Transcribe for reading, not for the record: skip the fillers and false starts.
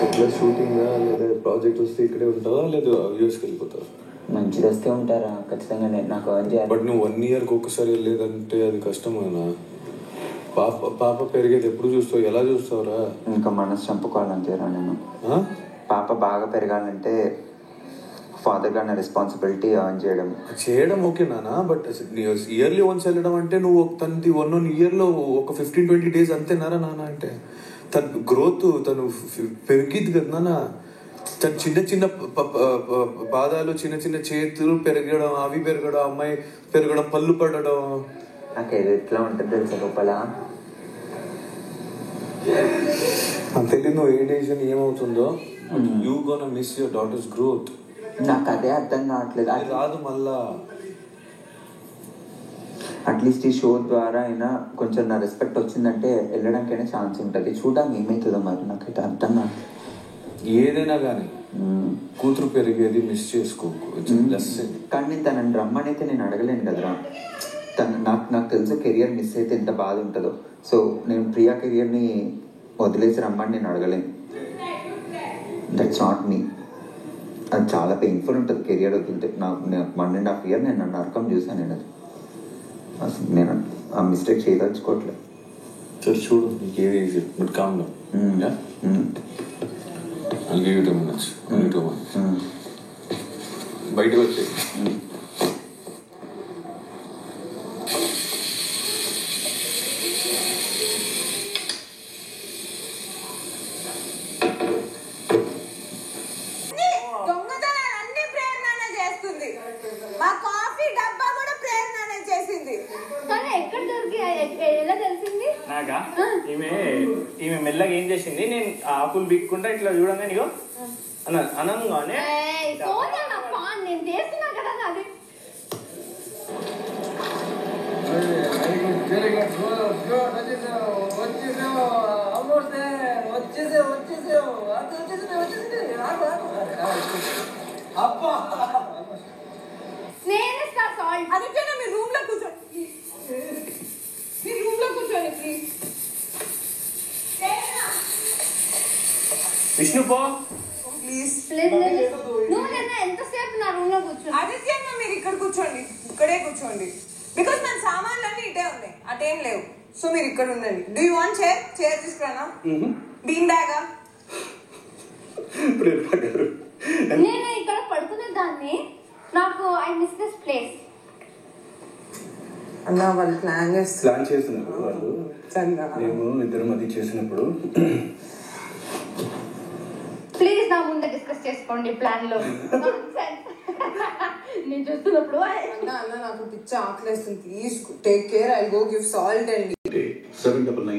ఎట్లా షూటింగా లేదా ప్రాజెక్ట్ వస్తే ఇక్కడే ఉంటావా లేదా యూఎస్కి వెళ్ళిపోతావా? మంచిది వస్తే ఉంటారా ఖచ్చితంగా. నాకు బట్ నువ్వు 1 ఇయర్కి ఒక్కసారి వెళ్ళేదంటే అది కష్టమేనా? పాప పెరిగేది ఎప్పుడు చూస్తావు? ఎలా చూస్తావురా? ఇంకా మనసు చంపుకోవాలంతేరా నేను. పాప బాగా పెరగాలంటే ఫాదర్గా నా రెస్పాన్సిబిలిటీ ఎర్న్ చేయడం ఓకేనా? బట్ ఇయర్లీ వన్స్ వెళ్ళడం అంటే నువ్వు తనది 1 ఇయర్లో ఒక 15-20 డేస్ అంతేనారా నాన్న? అంటే తన గ్రోత్ తను పెరిగిద్ది కదా నాన్న. తను చిన్న చిన్న పాదాలు, చిన్న చిన్న చేతులు పెరగడం, అవి పెరగడం, అమ్మాయి పెరగడం, పళ్ళు పడడం. నాకు ఏది ఎట్లా ఉంటుంది తెలుసా లోపల. నాకు తెలియదు నువ్వు ఏ డెసిషన్ ఏమవుతుందో. You gonna miss your daughters growth. నాకు అదే అర్థం కావట్లేదు. అది రాదు మళ్ళా. అట్లీస్ట్ ఈ షో ద్వారా అయినా కొంచెం నా రెస్పెక్ట్ వచ్చిందంటే వెళ్ళడానికైనా ఛాన్స్ ఉంటుంది. చూడడానికి ఏమవుతుందో మరి నాకైతే అర్థం కాదు. ఏదైనా కానీ కూతురు పెరిగేది మిస్ చేసుకోకు. కానీ నేను తనని రమ్మనైతే నేను అడగలేను కదరా. నాకు తెలుసు కెరియర్ మిస్ అయితే ఎంత బాధ ఉంటుందో. సో నేను ప్రియా కెరియర్ని వదిలేసి రమ్మని నేను అడగలేను. That's not me. అది చాలా పెయిన్ఫుల్ ఉంటుంది కెరియర్ వదిలితే. నాకు 1.5 years నేను నరకం చూసాను. నేను అది అసలు నేను ఆ మిస్టేక్ చేయదలుచుకోవట్లేదు. సరే చూడు నీకు ఏది easy. But calm down. I'll give you 2 minutes. Only 2 minutes. బయటకు వచ్చే ఈమె మెల్లగా ఏం చేసింది, నేను ఆకులు బిక్కుంటా ఇట్లా చూడంగా నీకు అనంగానే విష్ణు పో ప్లీజ్. ఎంతసేపు నా రూమ్ లో కూర్చోండి. ఆదిత్యంగా మీరు ఇక్కడ కూర్చోండి, ఇక్కడే కూర్చోండి. బికాస్ మన సామాన్లన్నీ ఇటే ఉన్నాయి, అటేం లేవు. సో మీరు ఇక్కడ ఉండండి. డూ యూ వాంట్ చైర్ తీసుకురానా? బీన్ బ్యాగా? నేను ఇక్కడ పడుకునే దాన్ని. నాకు ఐ మిస్ దిస్ ప్లేస్. అన్నా వాళ్ళు ప్లాన్ చేస్తున్నారు వాళ్ళు. మేము ఇద్దరం అది చేసినప్పుడు ప్లీజ్ నా ముందే డిస్కస్ చేసుకోండి ప్లాన్ లో. నేను చూస్తున్నప్పుడు అన్న నాకు పిచ్చ ఆకలేస్తుంది. Please take care. I go give salt and 799